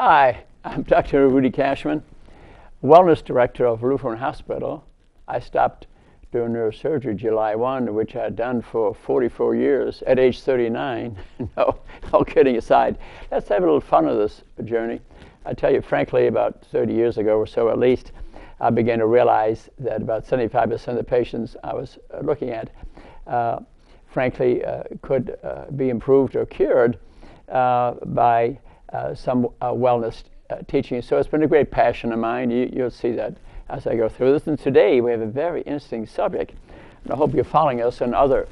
Hi, I'm Dr. Rudy Cashman, Wellness Director of Lutheran Hospital. I stopped doing neurosurgery July 1, which I had done for 44 years at age 39. No, all kidding aside, let's have a little fun of this journey. I tell you frankly, about 30 years ago or so at least, I began to realize that about 75% of the patients I was looking at, frankly, could be improved or cured by some wellness teaching. So it's been a great passion of mine. You'll see that as I go through this. And today we have a very interesting subject. And I hope you're following us on other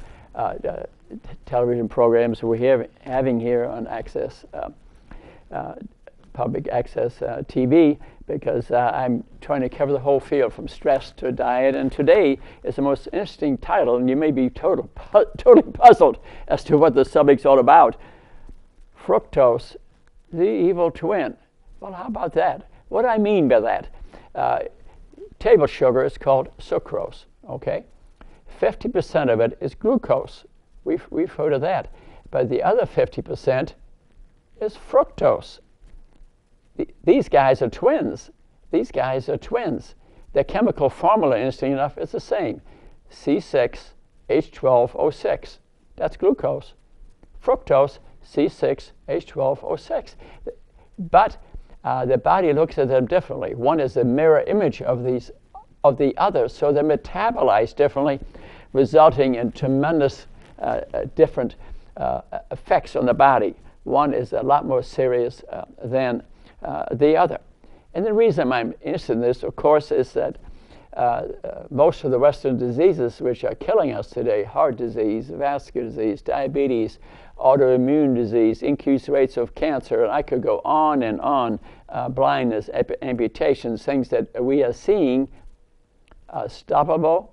television programs we're having here on Access, public access TV, because I'm trying to cover the whole field from stress to diet. And today is the most interesting title, and you may be totally puzzled as to what the subject's all about. Fructose, the evil twin. Well, how about that? What do I mean by that? Table sugar is called sucrose, okay? 50% of it is glucose. We've heard of that. But the other 50% is fructose. These guys are twins. These guys are twins. Their chemical formula, interesting enough, is the same. C6H12O6. That's glucose. Fructose, C6H12O6. But the body looks at them differently. One is the mirror image of the other, so they're metabolized differently, resulting in tremendous different effects on the body. One is a lot more serious than the other. And the reason I'm interested in this, of course, is that most of the Western diseases which are killing us today, heart disease, vascular disease, diabetes, autoimmune disease, increased rates of cancer, and I could go on and on, blindness, amputations, things that we are seeing stoppable,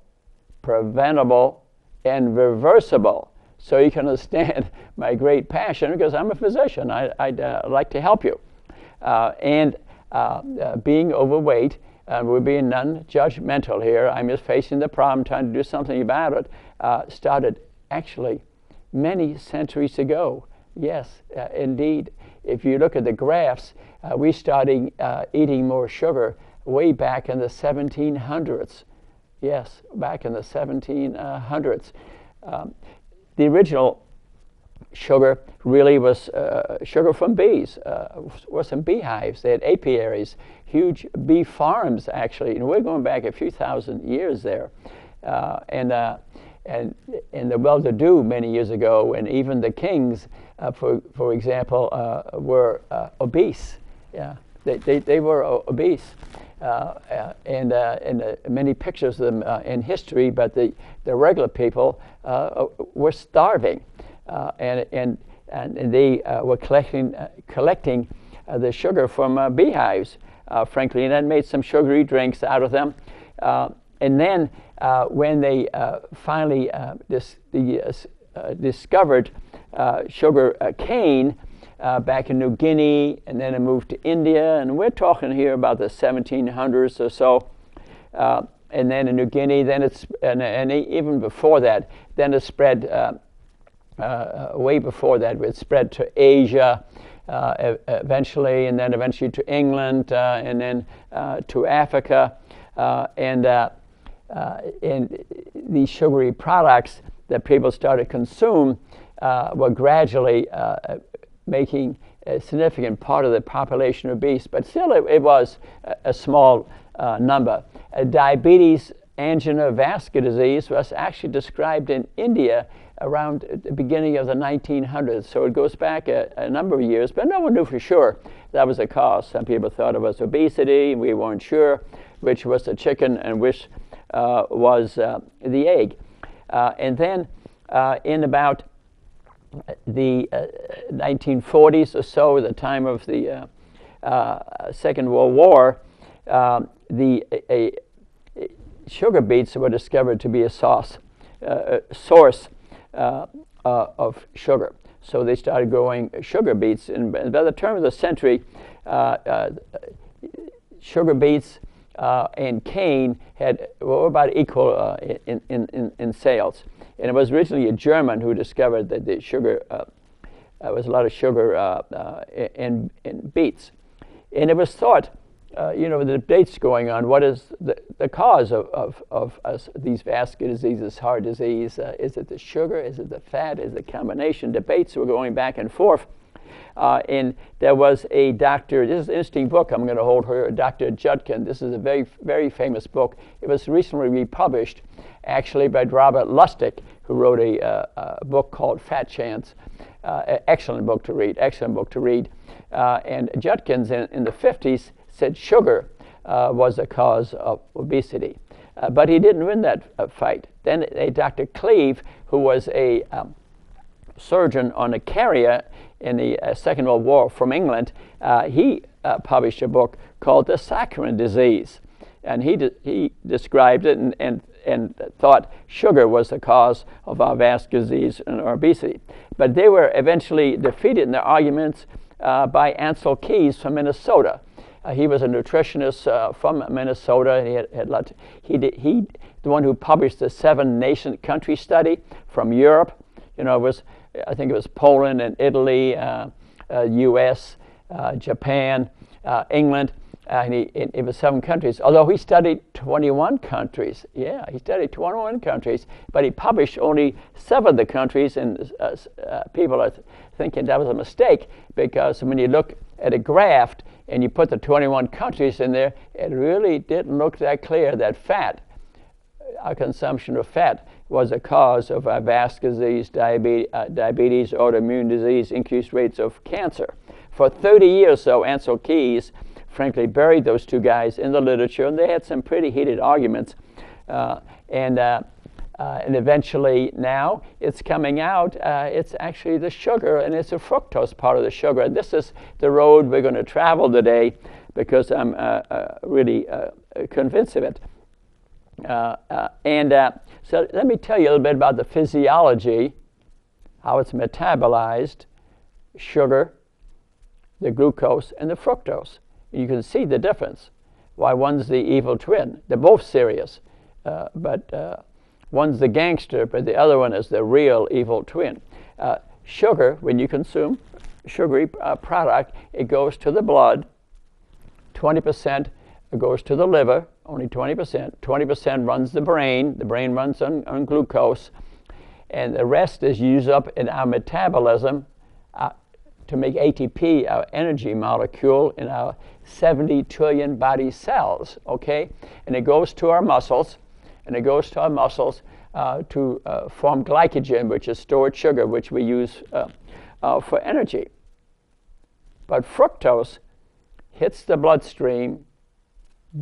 preventable, and reversible. So you can understand my great passion, because I'm a physician. I'd like to help you. Being overweight, we're being non-judgmental here. I'm just facing the problem, trying to do something about it. Started actually many centuries ago. Yes, indeed. If you look at the graphs, we started eating more sugar way back in the 1700s. Yes, back in the 1700s. The original sugar really was sugar from bees, or some beehives. They had apiaries, huge bee farms actually, and we're going back a few thousand years there. And the well-to-do many years ago, and even the kings, for example, were obese. Yeah, they were obese, and many pictures of them in history. But the regular people were starving. And they were collecting the sugar from beehives, frankly, and that made some sugary drinks out of them. And then when they finally discovered sugar cane back in New Guinea, and then it moved to India, and we're talking here about the 1700s or so. And then in New Guinea, then and even before that, then it spread. Way before that, it spread to Asia eventually, and then eventually to England, and then to Africa. And these sugary products that people started to consume were gradually making a significant part of the population obese, but still it was a small number. Diabetes, angina, vascular disease was actually described in India around the beginning of the 1900s. So it goes back a number of years, but no one knew for sure that was the cause. Some people thought it was obesity, we weren't sure which was the chicken and which was the egg. And then in about the 1940s or so, the time of the Second World War, sugar beets were discovered to be a source of sugar. So they started growing sugar beets, and by the turn of the century, sugar beets and cane were about equal in sales. And it was originally a German who discovered that the sugar, there was a lot of sugar in beets. And it was thought, the debates going on, what is the cause of these vascular diseases, heart disease? Is it the sugar? Is it the fat? Is it the combination? Debates were going back and forth. And there was a doctor, this is an interesting book I'm going to hold here, Dr. Judkin. This is a very, very famous book. It was recently republished, actually, by Robert Lustig, who wrote a book called Fat Chance. Excellent book to read, excellent book to read. And Judkins in the 50s said sugar was the cause of obesity. But he didn't win that fight. Then Dr. Cleve, who was a surgeon on a carrier in the Second World War from England, he published a book called The Saccharine Disease. And he described it and thought sugar was the cause of our vascular disease and our obesity. But they were eventually defeated in their arguments by Ansel Keys from Minnesota. He was a nutritionist from Minnesota. He the one who published the 7-nation country study from Europe. I think it was Poland and Italy, U.S., Japan, England. And it was 7 countries, although he studied 21 countries. Yeah, he studied 21 countries, but he published only 7 of the countries, and people are thinking that was a mistake, because when you look at a graph and you put the 21 countries in there, it really didn't look that clear that fat, our consumption of fat, was a cause of vascular disease, diabetes, autoimmune disease, increased rates of cancer. For 30 years, though, Ansel Keys frankly buried those 2 guys in the literature, and they had some pretty heated arguments. And eventually now it's coming out, it's actually the sugar, and it's a fructose part of the sugar. And this is the road we're going to travel today, because I'm really convinced of it. So let me tell you a little bit about the physiology, how it's metabolized, sugar, the glucose, and the fructose. You can see the difference, why one's the evil twin. They're both serious, but one's the gangster, but the other one is the real evil twin. Sugar, when you consume sugary product, it goes to the blood. 20% goes to the liver, only 20%. 20% runs the brain runs on glucose, and the rest is used up in our metabolism to make ATP, our energy molecule, in our 70 trillion body cells, okay? And it goes to our muscles, to form glycogen, which is stored sugar, which we use for energy. But fructose hits the bloodstream,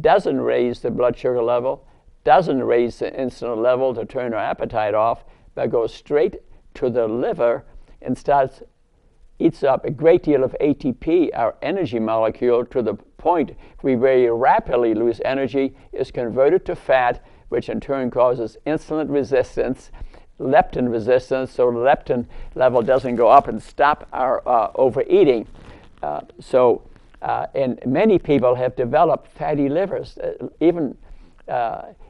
doesn't raise the blood sugar level, doesn't raise the insulin level to turn our appetite off, but goes straight to the liver and eats up a great deal of ATP, our energy molecule, to the point we very rapidly lose energy, is converted to fat, which in turn causes insulin resistance, leptin resistance, so the leptin level doesn't go up and stop our overeating. And many people have developed fatty livers. Even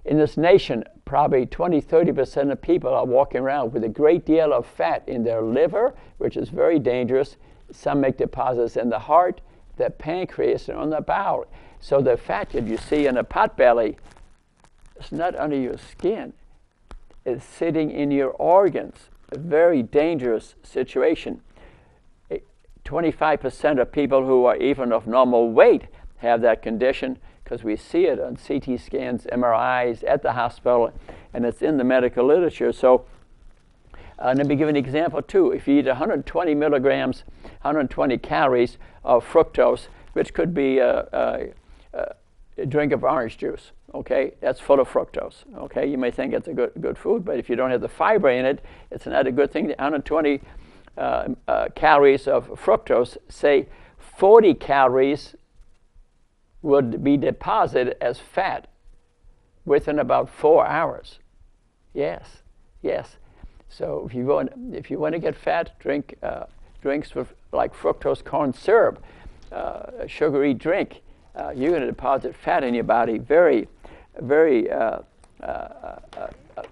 in this nation, probably 20-30% of people are walking around with a great deal of fat in their liver, which is very dangerous. Some make deposits in the heart, the pancreas, and on the bowel. So the fat that you see in a potbelly is not under your skin. It's sitting in your organs. A very dangerous situation. 25% of people who are even of normal weight have that condition, because we see it on CT scans, MRIs at the hospital, and it's in the medical literature. So let me give an example too. If you eat 120 milligrams, 120 calories of fructose, which could be a drink of orange juice, okay, that's full of fructose, okay? You may think it's a good food, but if you don't have the fiber in it, it's not a good thing. 120 calories of fructose, say 40 calories would be deposited as fat within about 4 hours. Yes. So if you want to get fat, drink drinks with like fructose corn syrup, a sugary drink. You're going to deposit fat in your body very, very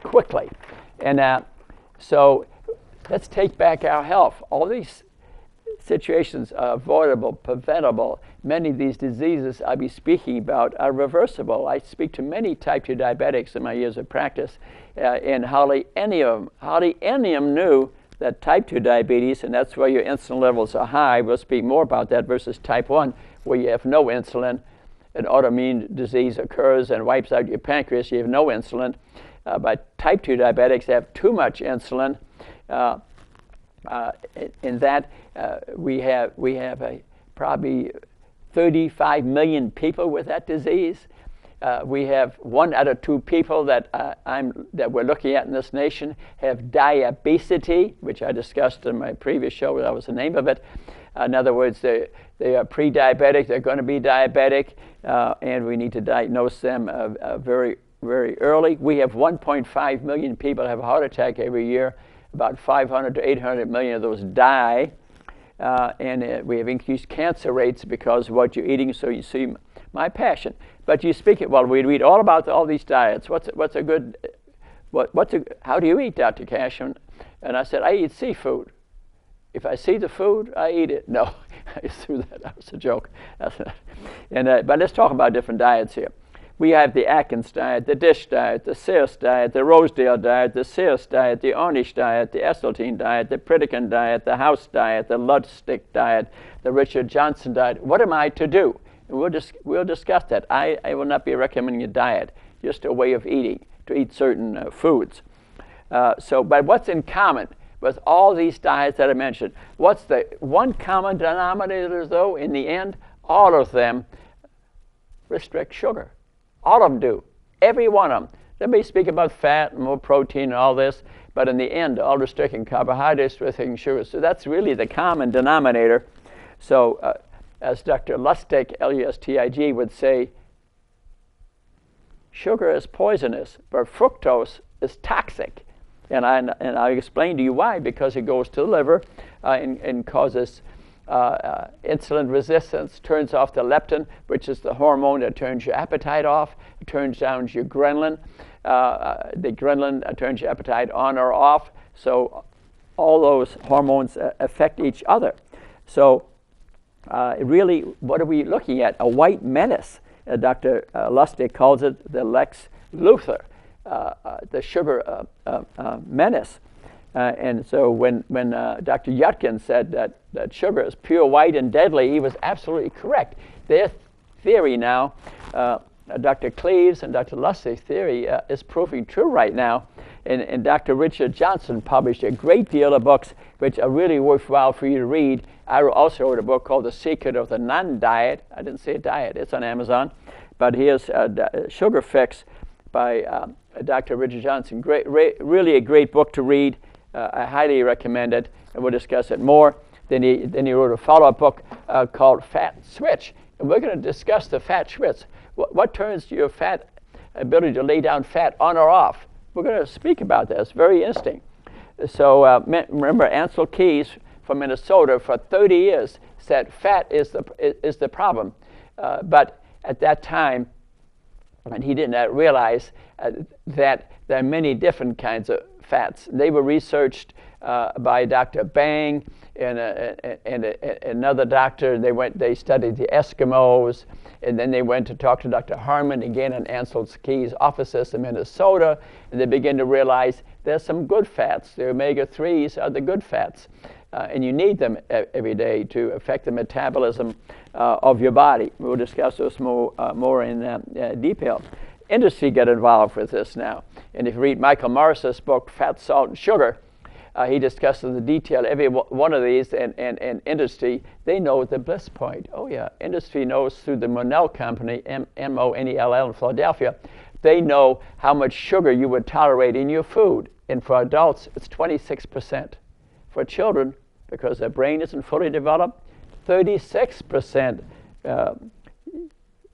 quickly. And so let's take back our health. All these situations are avoidable, preventable. Many of these diseases I'll be speaking about are reversible. I speak to many type 2 diabetics in my years of practice, and hardly any of them knew that type 2 diabetes, and that's where your insulin levels are high. We'll speak more about that versus type 1, where you have no insulin. An autoimmune disease occurs and wipes out your pancreas. You have no insulin. But type 2 diabetics have too much insulin. In that we have probably 35 million people with that disease. We have 1 out of 2 people that we're looking at in this nation have diabesity, which I discussed in my previous show. That was the name of it. In other words, they are pre-diabetic. They're going to be diabetic, and we need to diagnose them very, very early. We have 1.5 million people have a heart attack every year. About 500 to 800 million of those die, and we have increased cancer rates because of what you're eating. So you see my passion. But you speak it well. We read all about all these diets. How do you eat, Dr. Cashman? And I said, I eat seafood. If I see the food, I eat it. No, I threw that. That was a joke. But let's talk about different diets here. We have the Atkins diet, the Dish diet, the Sears diet, the Rosedale diet, the Sears diet, the Ornish diet, the Esseltine diet, the Pritikin diet, the House diet, the Ludstick diet, the Richard Johnson diet. What am I to do? And we'll discuss that. I will not be recommending a diet, just a way of eating, to eat certain foods. But what's in common with all these diets that I mentioned? What's the one common denominator, though, in the end? All of them restrict sugar. All of them do. Every one of them. Let me speak about fat and more protein and all this, but in the end, all restricting carbohydrates, restricting sugar. So that's really the common denominator. So as Dr. Lustig, L-U-S-T-I-G, would say, sugar is poisonous, but fructose is toxic. And I'll explain to you why. Because it goes to the liver and causes insulin resistance, turns off the leptin, which is the hormone that turns your appetite off. It turns down your ghrelin. The ghrelin turns your appetite on or off. So all those hormones affect each other. So really, what are we looking at? A white menace. Dr. Lustig calls it the Lex Luthor, the sugar menace. And so when Dr. Yudkin said that sugar is pure, white, and deadly, he was absolutely correct. Their theory now, Dr. Cleves and Dr. Lustig's theory is proving true right now. And Dr. Richard Johnson published a great deal of books which are really worthwhile for you to read. I also wrote a book called The Secret of the Non-Diet. I didn't say diet. It's on Amazon. But here's Sugar Fix by Dr. Richard Johnson. Really a great book to read. I highly recommend it, and we'll discuss it more. Then he wrote a follow-up book called Fat Switch, and we're going to discuss the fat switch. What turns your fat ability to lay down fat on or off? We're going to speak about that. It's very interesting. So remember, Ansel Keys from Minnesota for 30 years said fat is the problem, but at that time, and he did not realize that there are many different kinds of fats. They were researched by Dr. Bang and another doctor. They studied the Eskimos, and then they went to talk to Dr. Harmon again in Ansel Keys' offices in Minnesota, and they began to realize there's some good fats. The omega-3s are the good fats, and you need them every day to affect the metabolism of your body. We'll discuss this more in detail. Industry get involved with this now. And if you read Michael Morris's book, Fat, Salt, and Sugar, he discusses the detail every one of these, and industry, they know the bliss point. Oh yeah, industry knows through the Monell Company, M-O-N-E-L-L in Philadelphia, they know how much sugar you would tolerate in your food. And for adults, it's 26%. For children, because their brain isn't fully developed, 36%, and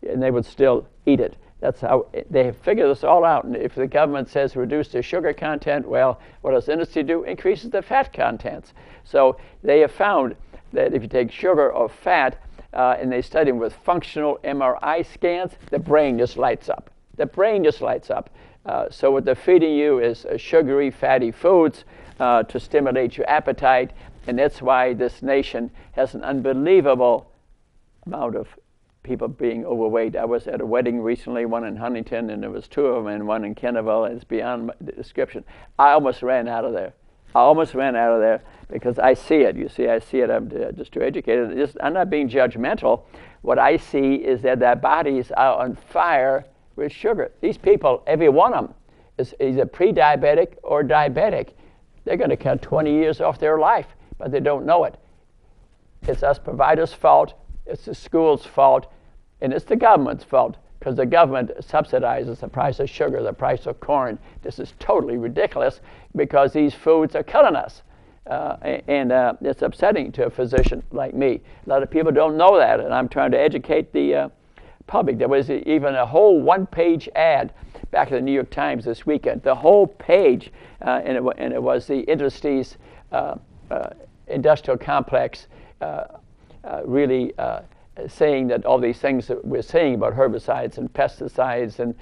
they would still eat it. That's how they have figured this all out. And if the government says reduce the sugar content, well, what does industry do? Increases the fat contents. So they have found that if you take sugar or fat, and they study them with functional MRI scans, the brain just lights up. The brain just lights up. So what they're feeding you is sugary, fatty foods to stimulate your appetite. And that's why this nation has an unbelievable amount of people being overweight. I was at a wedding recently, one in Huntington, and there was 2 of them, and one in Kennerville. It's beyond the description. I almost ran out of there. Because I see it. You see, I see it. I'm just too educated. I'm not being judgmental. What I see is that their bodies are on fire with sugar. These people, every one of them, is either pre-diabetic or diabetic. They're going to cut 20 years off their life, but they don't know it. It's us providers' fault. It's the school's fault. And it's the government's fault, because the government subsidizes the price of sugar, the price of corn. This is totally ridiculous, because these foods are killing us. And it's upsetting to a physician like me. A lot of people don't know that, and I'm trying to educate the public. There was even a whole one-page ad back in the New York Times this weekend. The whole page, and it was the industry's industrial complex really saying that all these things that we're saying about herbicides and pesticides and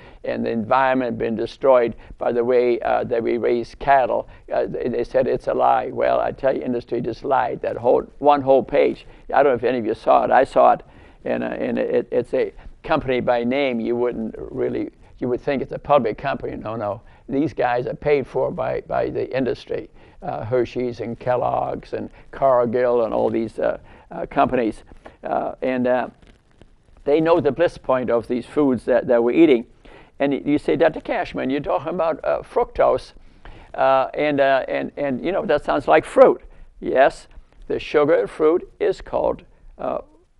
the environment being destroyed by the way that we raise cattle, they said it's a lie. Well, I tell you, industry just lied. That one whole page. I don't know if any of you saw it. I saw it, and it's a company by name. You would think it's a public company. No. These guys are paid for by the industry, Hershey's and Kellogg's and Cargill and all these companies. And they know the bliss point of these foods that we're eating. And you say, Dr. Cashman, you're talking about fructose, and you know, that sounds like fruit. Yes, the sugar in fruit is called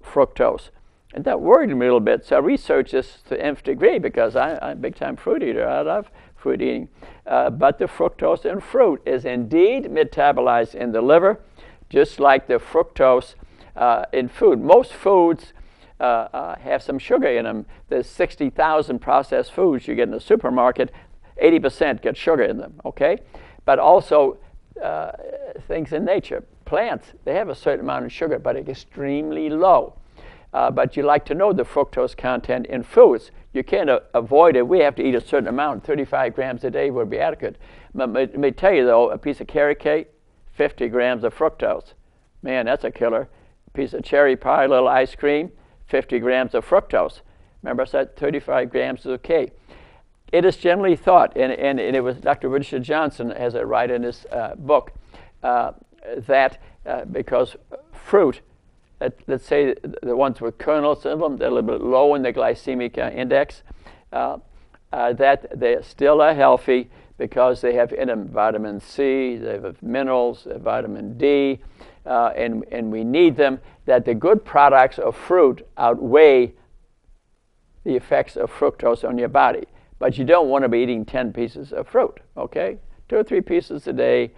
fructose. And that worried me a little bit, so I researched this to the nth degree, because I'm a big-time fruit eater. I love fruit eating. But the fructose in fruit is indeed metabolized in the liver, just like the fructose in food. Most foods have some sugar in them. There's 60,000 processed foods you get in the supermarket. 80% get sugar in them, okay? But also things in nature. Plants, they have a certain amount of sugar, but it's extremely low. But you like to know the fructose content in foods. You can't avoid it. We have to eat a certain amount. 35 grams a day would be adequate. But let me tell you, though, a piece of carrot cake, 50 grams of fructose. Man, that's a killer. Piece of cherry pie, a little ice cream, 50 grams of fructose. Remember I said 35 grams is okay. It is generally thought, and it was Dr. Richard Johnson has it right in his book, that because fruit, let's say the ones with kernels in them, they're a little bit low in the glycemic index, that they still are healthy because they have in them vitamin C, they have minerals, vitamin D, and we need them, that the good products of fruit outweigh the effects of fructose on your body. But you don't want to be eating 10 pieces of fruit, okay? 2 or 3 pieces a day,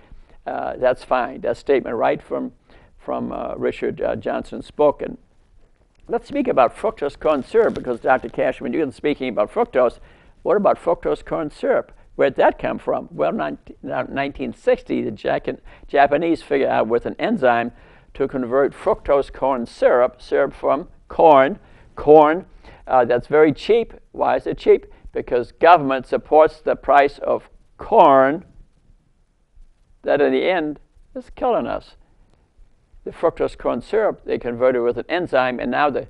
that's fine. That statement right from Richard Johnson's book. And let's speak about fructose corn syrup, because Dr. Cashman, you've been speaking about fructose. What about fructose corn syrup? Where'd that come from? Well, 1960, the Japanese figured out with an enzyme to convert fructose corn syrup from corn, that's very cheap. Why is it cheap? Because government supports the price of corn that in the end is killing us. The fructose corn syrup, they converted with an enzyme, and now the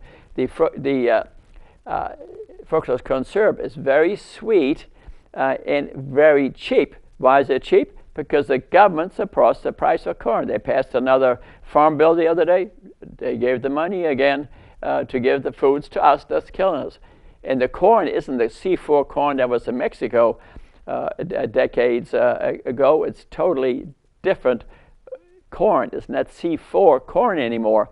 fructose corn syrup is very sweet and very cheap. Why is it cheap? Because the government supports the price of corn. They passed another farm bill the other day. They gave the money again to give the foods to us that's killing us. And the corn isn't the C4 corn that was in Mexico decades ago. It's totally different corn. It's not C4 corn anymore.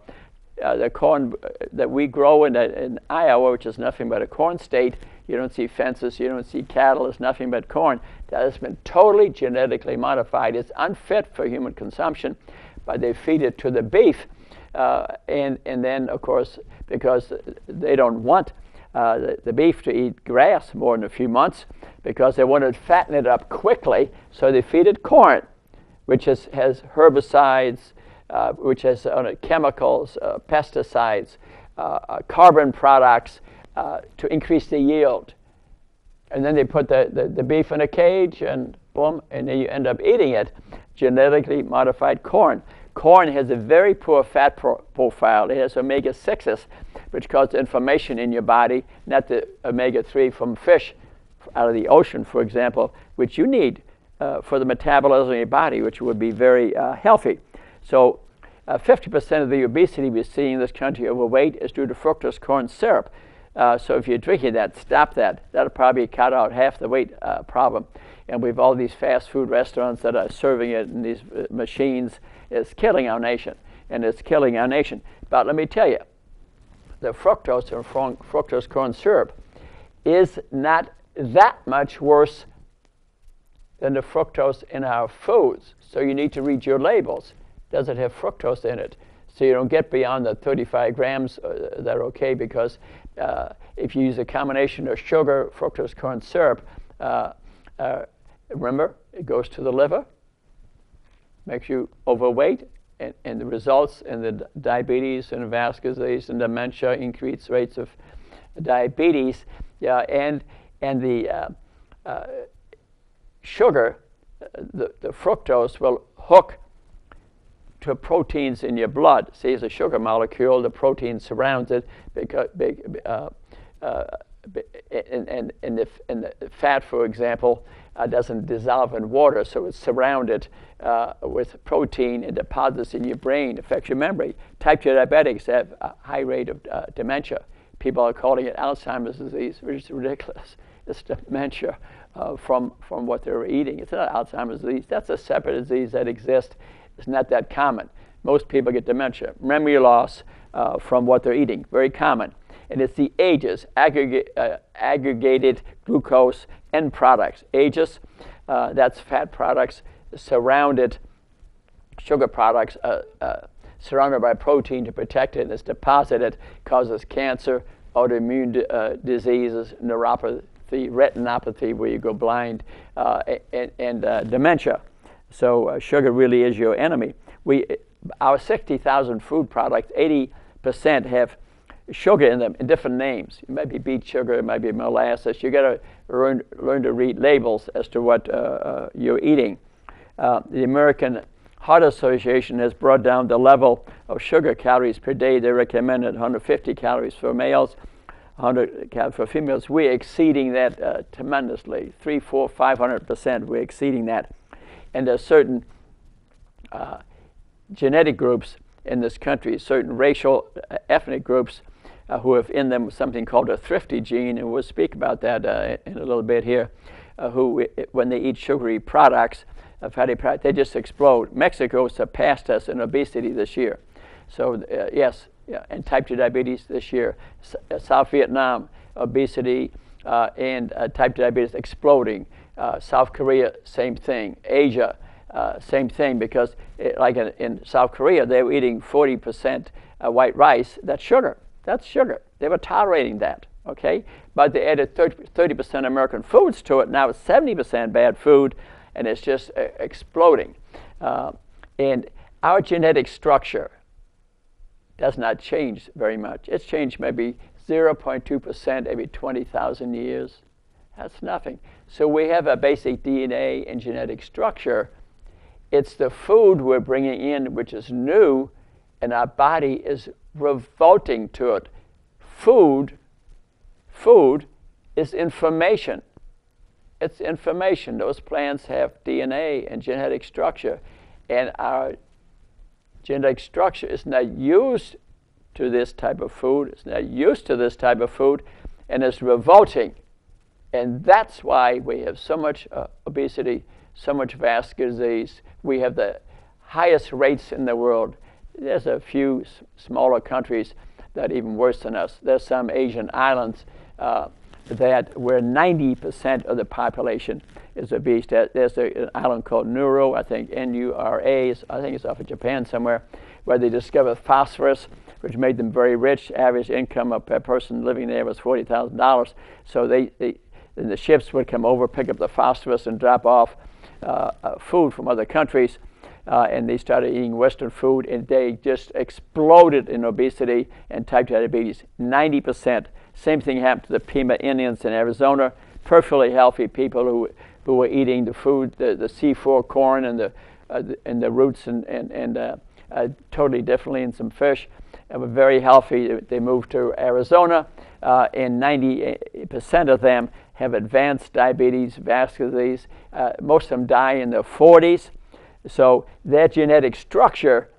The corn that we grow in Iowa, which is nothing but a corn state, you don't see fences, you don't see cattle, it's nothing but corn. That has been totally genetically modified. It's unfit for human consumption, but they feed it to the beef. And then, of course, because they don't want the beef to eat grass more than a few months, because they want to fatten it up quickly, so they feed it corn, which has herbicides, which has chemicals, pesticides, carbon products to increase the yield. And then they put the beef in a cage, and boom, and then you end up eating it, genetically modified corn. Corn has a very poor fat profile. It has omega-6s, which cause inflammation in your body, not the omega-3 from fish out of the ocean, for example, which you need for the metabolism of your body, which would be very healthy. So 50% of the obesity we see in this country, overweight, is due to fructose corn syrup. So if you're drinking that, stop that. That'll probably cut out half the weight problem. And we've all these fast food restaurants that are serving it in these machines. It's killing our nation, and it's killing our nation. But let me tell you, the fructose or fructose corn syrup is not that much worse than the fructose in our foods. So you need to read your labels. Does it have fructose in it? So you don't get beyond the 35 grams. They're okay, because if you use a combination of sugar, fructose corn syrup, remember, it goes to the liver, makes you overweight, and the results in the diabetes and vascular disease and dementia, increased rates of diabetes, and the sugar, the fructose will hook to proteins in your blood. See, it's a sugar molecule. The protein surrounds it, because, and the fat, for example, doesn't dissolve in water, so it's surrounded with protein and deposits in your brain, affects your memory. Type 2 diabetics have a high rate of dementia. People are calling it Alzheimer's disease, which is ridiculous. It's dementia from what they're eating. It's not Alzheimer's disease. That's a separate disease that exists. It's not that common. Most people get dementia, memory loss from what they're eating, very common. And it's the AGEs, aggregated glucose end products. AGEs, that's fat products surrounded, sugar products surrounded by protein to protect it, and it's deposited, causes cancer, autoimmune diseases, neuropathy, retinopathy, where you go blind, and dementia. So sugar really is your enemy. Our 60,000 food products, 80% have sugar in them in different names. It might be beet sugar, it might be molasses. You got to learn to read labels as to what you're eating. The American Heart Association has brought down the level of sugar calories per day. They recommended 150 calories for males, 100 calories for females. We're exceeding that tremendously, 300, 400, 500%. We're exceeding that. And there's certain genetic groups in this country, certain racial, ethnic groups who have in them something called a thrifty gene, and we'll speak about that in a little bit here, who, when they eat sugary products, fatty products, they just explode. Mexico surpassed us in obesity this year. So yes, and type 2 diabetes this year. South Vietnam, obesity and type 2 diabetes exploding. South Korea, same thing. Asia, same thing, because like in South Korea, they were eating 40% white rice. That's sugar. That's sugar. They were tolerating that, okay? But they added 30% American foods to it. Now it's 70% bad food, and it's just exploding. And our genetic structure does not change very much. It's changed maybe 0.2% every 20,000 years. That's nothing. So we have a basic DNA and genetic structure. It's the food we're bringing in which is new, and our body is revolting to it. Food is information. It's information. Those plants have DNA and genetic structure, and our genetic structure is not used to this type of food. It's not used to this type of food, and it's revolting. And that's why we have so much obesity, so much vascular disease. We have the highest rates in the world. There's a few smaller countries that are even worse than us. There's some Asian islands that where 90% of the population is obese. There's an island called Nauru, I think N-U-R-A, I think it's off of Japan somewhere, where they discovered phosphorus, which made them very rich. Average income per person living there was $40,000. So and the ships would come over, pick up the phosphorus, and drop off food from other countries. And they started eating Western food, and they just exploded in obesity and type 2 diabetes, 90%. Same thing happened to the Pima Indians in Arizona, perfectly healthy people who were eating the food, the C4 corn and the roots and totally differently in some fish. Were very healthy. They moved to Arizona, and 90% of them have advanced diabetes, vascular disease. Most of them die in their 40s. So their genetic structure,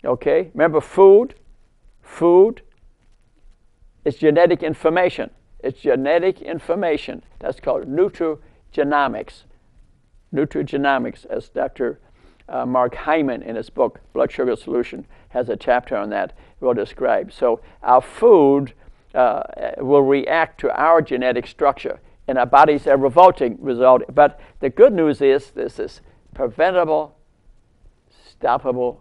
okay, remember food is genetic information. It's genetic information. That's called nutrigenomics. Nutrigenomics, as Dr. Mark Hyman in his book, Blood Sugar Solution, has a chapter on that, will describe. So our food will react to our genetic structure, and our bodies are revolting result. But the good news is this is preventable, stoppable,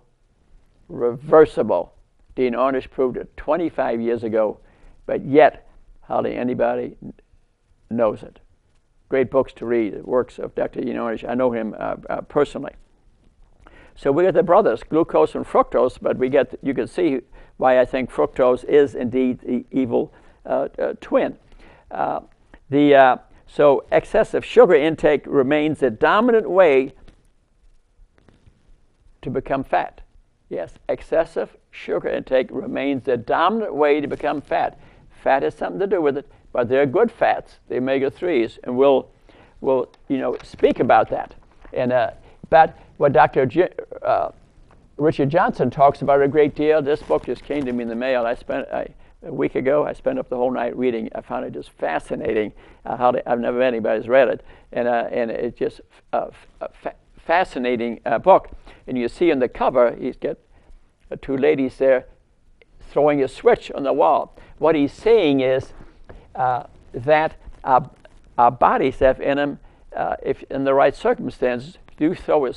reversible. Dean Ornish proved it 25 years ago, but yet hardly anybody knows it. Great books to read, works of Dr. Dean Ornish. I know him personally. So we got the brothers, glucose and fructose, but you can see why I think fructose is indeed the evil twin. So excessive sugar intake remains the dominant way to become fat. Yes, excessive sugar intake remains the dominant way to become fat. Fat has something to do with it, but they're good fats, the omega-3s, and we'll speak about that. And but what Dr. Richard Johnson talks about a great deal. This book just came to me in the mail. A week ago, I spent up the whole night reading. I found it just fascinating. I've never met anybody who's read it, and it's just a fascinating book. And you see on the cover, he's got two ladies there throwing a switch on the wall. What he's saying is that our bodies have in them, if in the right circumstances, do throw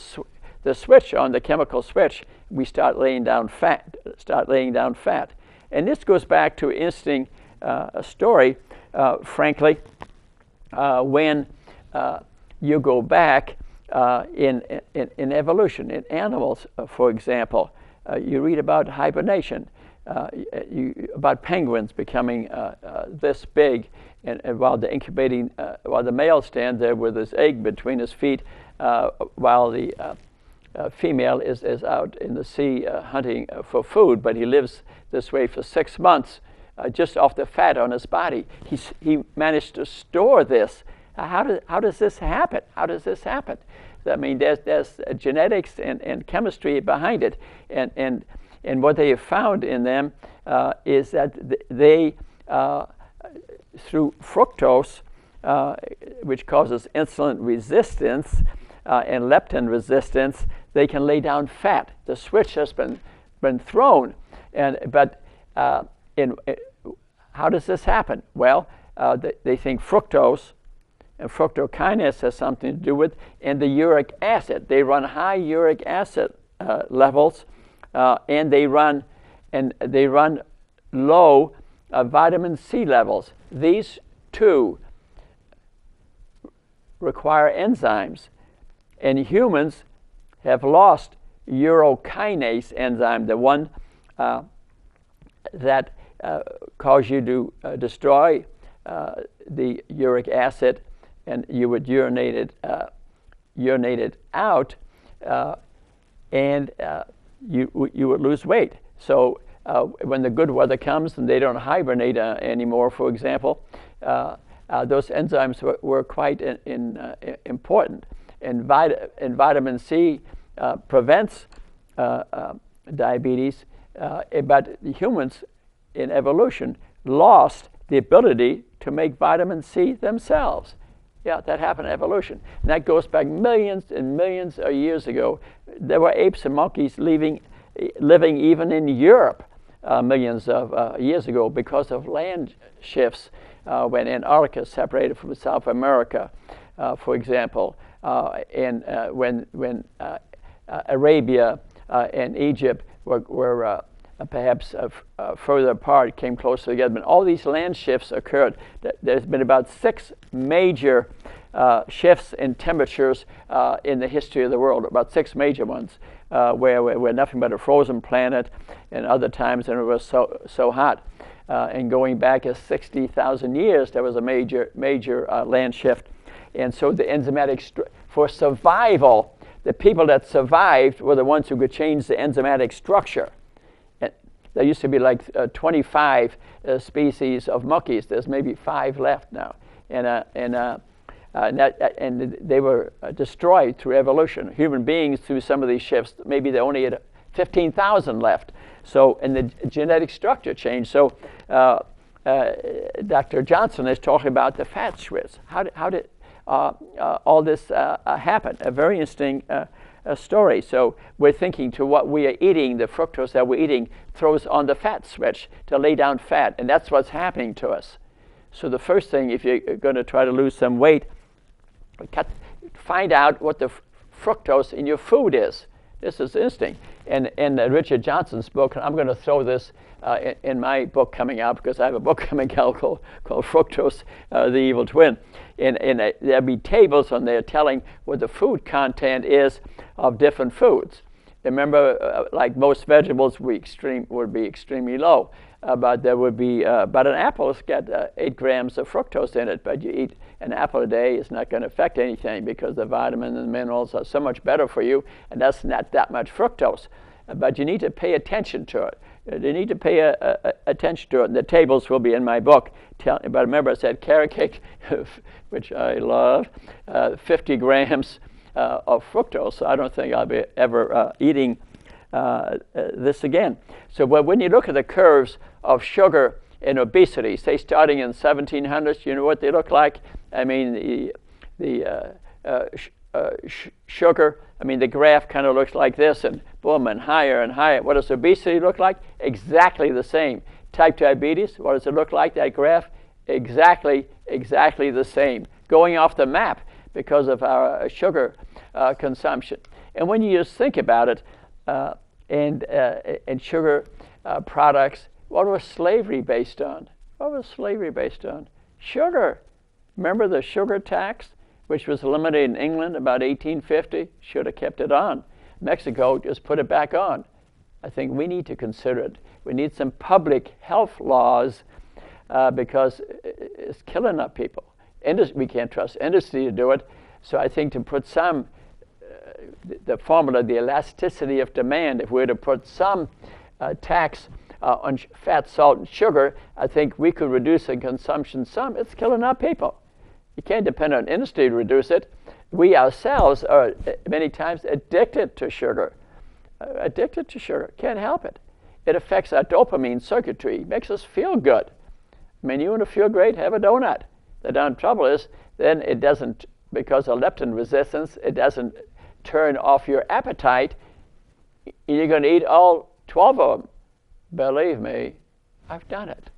the switch on, the chemical switch, we start laying down fat. And this goes back to an interesting story, frankly, when you go back in evolution, in animals, for example. You read about hibernation, about penguins becoming this big, and while the incubating, while the male stands there with his egg between his feet, while the female is out in the sea hunting for food, but he lives this way for 6 months, just off the fat on his body. He managed to store this. How does this happen? How does this happen? I mean, there's genetics and chemistry behind it, and what they have found in them is that they, through fructose, which causes insulin resistance and leptin resistance, they can lay down fat. The switch has been thrown, but how does this happen? Well, they think fructose and fructokinase has something to do with, and the uric acid. They run high uric acid levels, and they run low vitamin C levels. These two require enzymes, and humans have lost urokinase enzyme, the one that causes you to destroy the uric acid, and you would urinate it out, and you would lose weight. So when the good weather comes and they don't hibernate anymore, for example, those enzymes were quite important. And vitamin C prevents diabetes, but humans in evolution lost the ability to make vitamin C themselves. Yeah, that happened in evolution. And that goes back millions and millions of years ago. There were apes and monkeys living even in Europe millions of years ago because of land shifts when Antarctica separated from South America, for example, and when Arabia and Egypt were perhaps further apart, came closer together. But all these land shifts occurred. There's been about 6 major shifts in temperatures in the history of the world, about 6 major ones, where we're nothing but a frozen planet, and other times when it was so hot. And going back as 60,000 years, there was a major land shift. And so the enzymatic, for survival, the people that survived were the ones who could change the enzymatic structure. And there used to be like 25 species of monkeys. There's maybe 5 left now. And they were destroyed through evolution. Human beings, through some of these shifts, maybe they only had 15,000 left. So, and the genetic structure changed. So, Dr. Johnson is talking about the fat switch. How did all this happen? A very interesting story. So, we're thinking to what we are eating, the fructose that we're eating throws on the fat switch to lay down fat, and that's what's happening to us. So, the first thing, if you're going to try to lose some weight, find out what the fructose in your food is. This is interesting. And in Richard Johnson's book, and I'm going to throw this in my book coming out, because I have a book coming out called Fructose, the Evil Twin. And there'll be tables on there telling what the food content is of different foods. Remember, like most vegetables, would be extremely low. But there would be, but an apple's got 8 grams of fructose in it, but you eat an apple a day, it's not going to affect anything because the vitamins and minerals are so much better for you, and that's not that much fructose. But you need to pay attention to it. You need to pay attention to it. And the tables will be in my book. But remember, I said carrot cake, which I love, 50 grams of fructose. So I don't think I'll be ever eating this again. So when you look at the curves of sugar and obesity, say starting in 1700s, you know what they look like? I mean, the sugar, I mean, the graph kind of looks like this, and boom, and higher and higher. What does obesity look like? Exactly the same. Type 2 diabetes, what does it look like, that graph? Exactly the same. Going off the map because of our sugar consumption. And when you just think about it, and sugar products, what was slavery based on? What was slavery based on? Sugar. Remember the sugar tax, which was eliminated in England about 1850? Should have kept it on. Mexico just put it back on. I think we need to consider it. We need some public health laws because it's killing our people. We can't trust industry to do it. So I think to put some, the formula, the elasticity of demand, if we were to put some tax on fat, salt, and sugar, I think we could reduce the consumption some. It's killing our people. You can't depend on industry to reduce it. We ourselves are many times addicted to sugar. Addicted to sugar. Can't help it. It affects our dopamine circuitry. Makes us feel good. I mean, you want to feel great? Have a donut. The damn trouble is, then it doesn't, because of leptin resistance, it doesn't turn off your appetite. You're going to eat all 12 of them. Believe me, I've done it.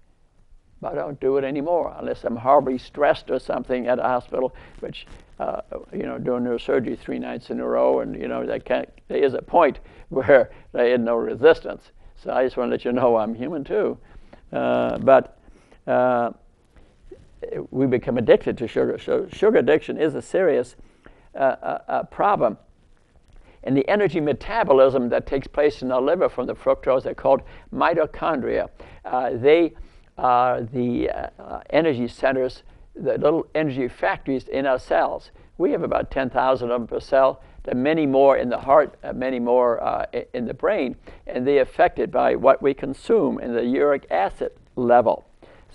But I don't do it anymore unless I'm horribly stressed or something at a hospital, which, doing neurosurgery 3 nights in a row, and, there is a point where there is no resistance. So I just want to let you know I'm human too. But we become addicted to sugar. So sugar addiction is a serious problem. And the energy metabolism that takes place in the liver from the fructose are called mitochondria. They are the energy centers, the little energy factories in our cells. We have about 10,000 of them per cell. There are many more in the heart, many more in the brain, and they're affected by what we consume in the uric acid level.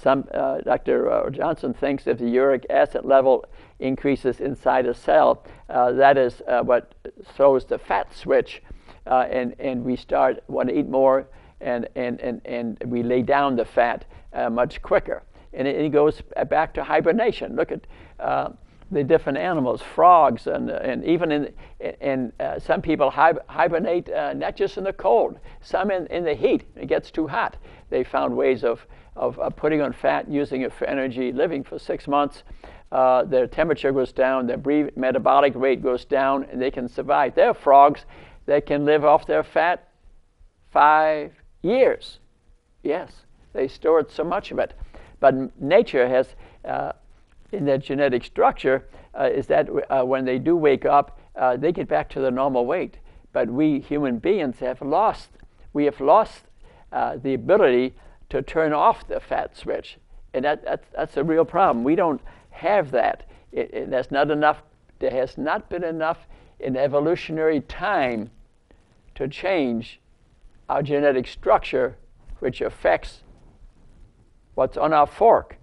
Dr. Johnson thinks if the uric acid level increases inside a cell, that is what throws the fat switch, and we want to eat more, and we lay down the fat much quicker. And it goes back to hibernation. Look at the different animals, frogs, and even some people hibernate not just in the cold, some in the heat. It gets too hot. They found ways of putting on fat, using it for energy, living for 6 months. Their temperature goes down, their metabolic rate goes down, and they can survive. There are frogs that can live off their fat 5 years. Yes, they stored so much of it. But nature has, in their genetic structure, is that when they do wake up, they get back to their normal weight. But we human beings have lost the ability to turn off the fat switch. And that's a real problem. We don't have that. There's not enough. There has not been enough in evolutionary time to change our genetic structure, which affects what's on our fork.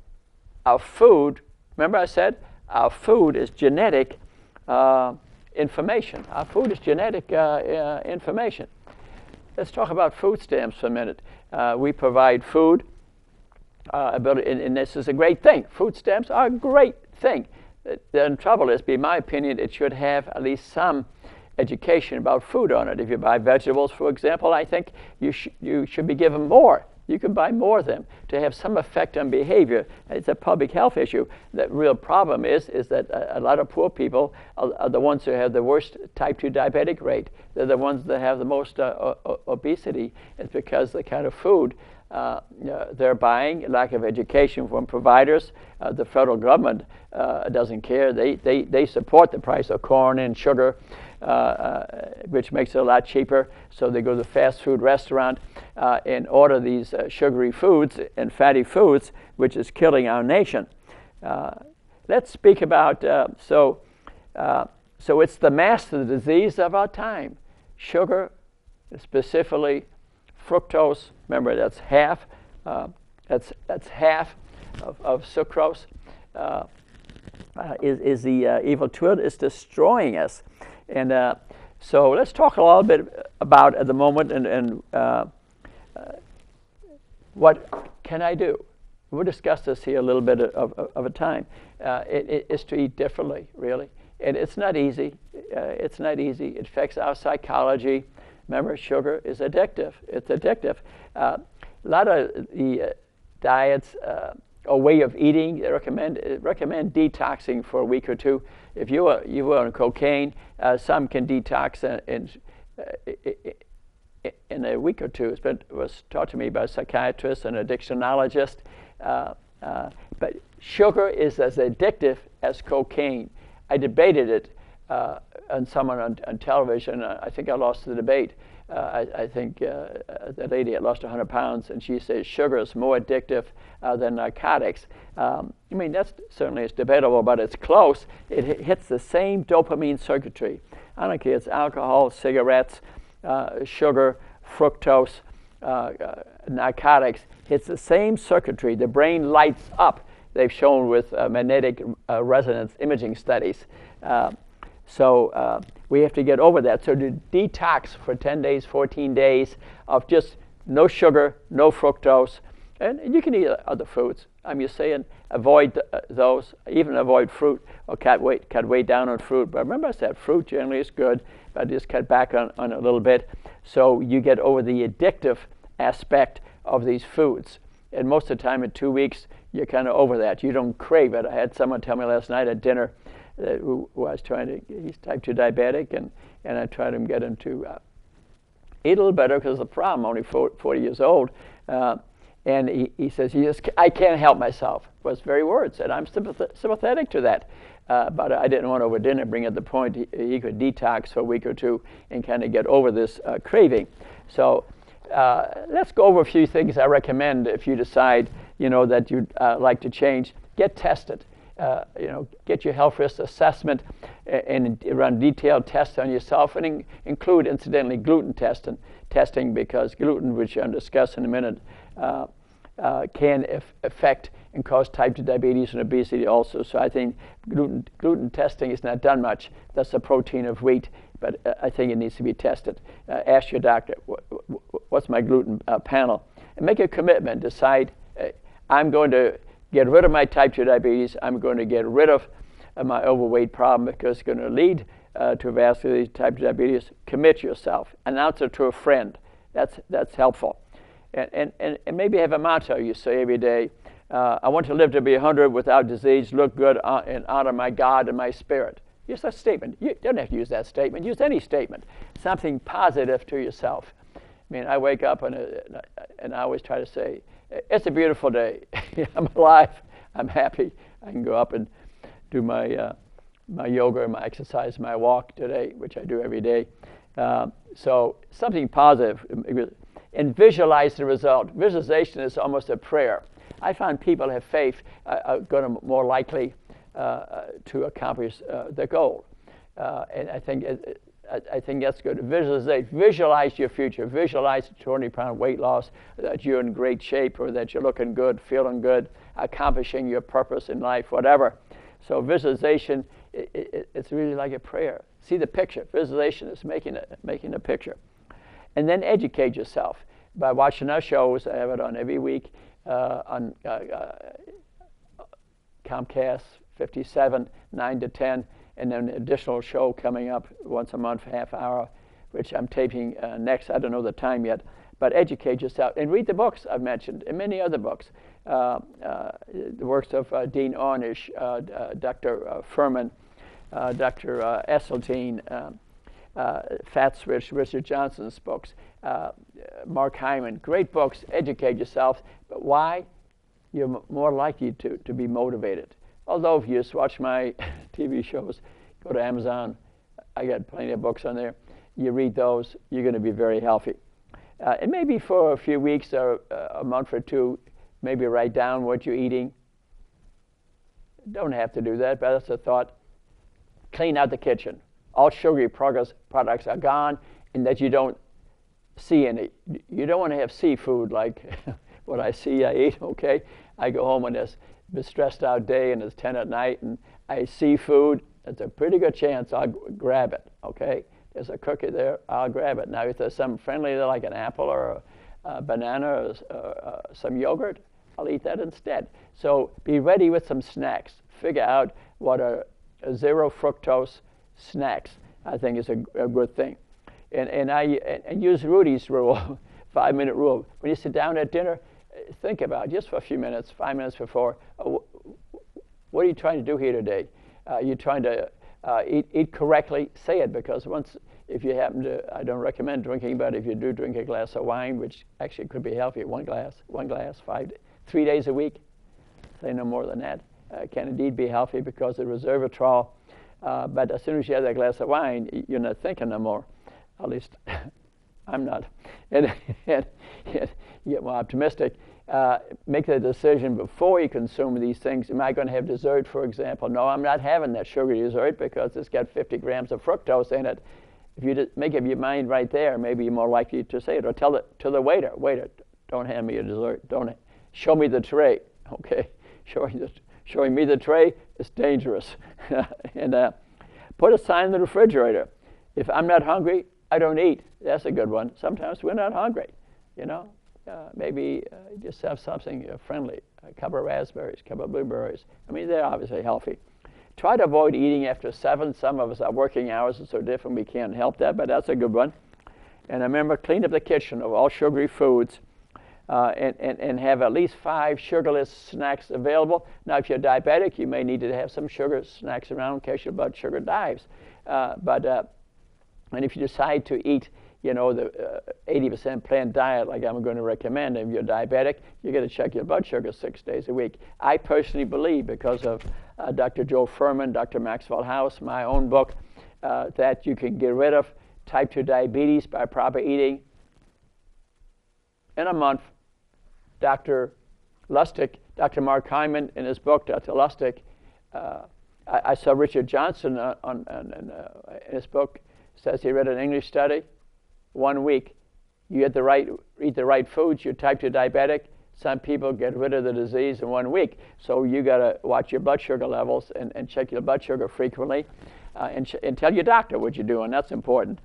Our food, remember I said, our food is genetic information. Our food is genetic information. Let's talk about food stamps for a minute. We provide food, and this is a great thing. Food stamps are a great thing. The trouble is, in my opinion, it should have at least some education about food on it. If you buy vegetables, for example, I think you should be given more. You can buy more of them to have some effect on behavior. It's a public health issue. The real problem is that a lot of poor people are the ones who have the worst type 2 diabetic rate. They're the ones that have the most obesity. It's because the kind of food they're buying, lack of education from providers. The federal government doesn't care. They support the price of corn and sugar, which makes it a lot cheaper. So they go to the fast food restaurant and order these sugary foods and fatty foods, which is killing our nation. Let's speak about, so it's the master disease of our time. Sugar, specifically fructose. Remember, that's half. That's half of sucrose. Is the evil twin. It's destroying us. And so let's talk a little bit about at the moment and what can I do? We'll discuss this here a little bit of a time. It is to eat differently, really. And it's not easy. It's not easy. It affects our psychology. Remember, sugar is addictive. It's addictive. A lot of the diets or way of eating, they recommend detoxing for a week or two. If you were on cocaine, some can detox in a week or two. It was taught to me by a psychiatrist and addictionologist. But sugar is as addictive as cocaine. I debated it on someone on television. I think I lost the debate. I think the lady had lost 100 pounds, and she says sugar is more addictive than narcotics. I mean, that's certainly is debatable, but it's close. It hits the same dopamine circuitry. I don't care, it's alcohol, cigarettes, sugar, fructose, narcotics. Hits the same circuitry. The brain lights up. They've shown with magnetic resonance imaging studies. So we have to get over that. So to detox for 10 days, 14 days of just no sugar, no fructose, and you can eat other foods. I'm just saying avoid those, even avoid fruit or cut weight down on fruit. But remember I said fruit generally is good, but just cut back on a little bit so you get over the addictive aspect of these foods. And most of the time in 2 weeks, you're kind of over that. You don't crave it. I had someone tell me last night at dinner who I was trying to, he's type 2 diabetic, and I tried to get him to eat a little better because of the problem, only 40 years old. And he says, I can't help myself. Was very words, and I'm sympathetic to that. But I didn't want over dinner bring at the point he could detox for a week or two and kind of get over this craving. So let's go over a few things I recommend if you decide, that you'd like to change. Get tested. Get your health risk assessment and run detailed tests on yourself, and include, incidentally, gluten testing, because gluten, which I'll discuss in a minute, can affect and cause type 2 diabetes and obesity also. So I think gluten testing is not done much. That's the protein of wheat, but I think it needs to be tested. Ask your doctor, what's my gluten panel? And make a commitment. Decide, I'm going to get rid of my type 2 diabetes. I'm going to get rid of my overweight problem because it's going to lead to vascular disease, type 2 diabetes. Commit yourself. Announce it to a friend. That's helpful. And maybe have a motto you say every day. I want to live to be 100 without disease, look good, and honor my God and my spirit. Use that statement. You don't have to use that statement. Use any statement. Something positive to yourself. I mean, I wake up and I always try to say, it's a beautiful day. I'm alive. I'm happy. I can go up and do my yoga, my exercise, my walk today, which I do every day. So something positive. And visualize the result. Visualization is almost a prayer. I find people who have faith are going to more likely to accomplish their goal. And I think that's good. Visualize your future. Visualize a 20-pound weight loss, that you're in great shape, or that you're looking good, feeling good, accomplishing your purpose in life, whatever. So visualization, it's really like a prayer. See the picture. Visualization is making a picture. And then educate yourself by watching our shows. I have it on every week on Comcast 57, 9 to 10. And then an additional show coming up once a month, half hour, which I'm taping next. I don't know the time yet. But educate yourself and read the books I've mentioned and many other books. The works of Dean Ornish, Dr. Furman, Dr. Esseltine, Fat Switch, Richard Johnson's books, Mark Hyman. Great books. Educate yourself. But why? You're more likely to be motivated. Although if you just watch my TV shows, go to Amazon, I got plenty of books on there. You read those, you're going to be very healthy. And maybe for a few weeks or a month or two, maybe write down what you're eating. Don't have to do that, but that's a thought. Clean out the kitchen. All sugary products are gone, and that you don't see any. You don't want to have seafood like what I eat, okay? I go home and it's been stressed out day and it's 10 at night and I see food, there's a pretty good chance I'll grab it, okay? There's a cookie there, I'll grab it. Now if there's something friendly there like an apple or a banana or some yogurt, I'll eat that instead. So be ready with some snacks. Figure out what are zero fructose snacks, I think is a good thing. And use Rudy's rule, 5-minute rule. When you sit down at dinner, think about just for a few minutes, 5 minutes before, what are you trying to do here today? You're trying to eat correctly, say it, because if you happen to, I don't recommend drinking, but if you do drink a glass of wine, which actually could be healthy, one glass, 3 days a week, say no more than that, can indeed be healthy because of resveratrol. But as soon as you have that glass of wine, you're not thinking no more. At least I'm not. And you get more optimistic. Make the decision before you consume these things. Am I going to have dessert, for example? No, I'm not having that sugary dessert because it's got 50 grams of fructose in it. If you make up your mind right there, maybe you're more likely to say it. Or tell it to the waiter, don't hand me a dessert. Don't show me the tray. Okay, showing me the tray is dangerous. And put a sign in the refrigerator. If I'm not hungry, I don't eat. That's a good one. Sometimes we're not hungry, you know. Maybe just have something friendly, a couple of raspberries, a couple of blueberries. I mean, they're obviously healthy. Try to avoid eating after 7. Some of us, our working hours are so different we can't help that, but that's a good one. And remember, clean up the kitchen of all sugary foods and have at least 5 sugarless snacks available. Now, if you're diabetic, you may need to have some sugar snacks around in case your blood sugar dives. And if you decide to eat, you know, the 80% plant diet like I'm going to recommend, if you're diabetic, you're going to check your blood sugar 6 days a week. I personally believe, because of Dr. Joe Furman, Dr. Maxwell House, my own book, that you can get rid of type 2 diabetes by proper eating in a month. Dr. Lustig, Dr. Mark Hyman, in his book, Dr. Lustig, I saw Richard Johnson in his book, says he read an English study, 1 week. You eat the right foods, you're type 2 diabetic. Some people get rid of the disease in 1 week. So you got to watch your blood sugar levels and check your blood sugar frequently and tell your doctor what you're doing. That's important.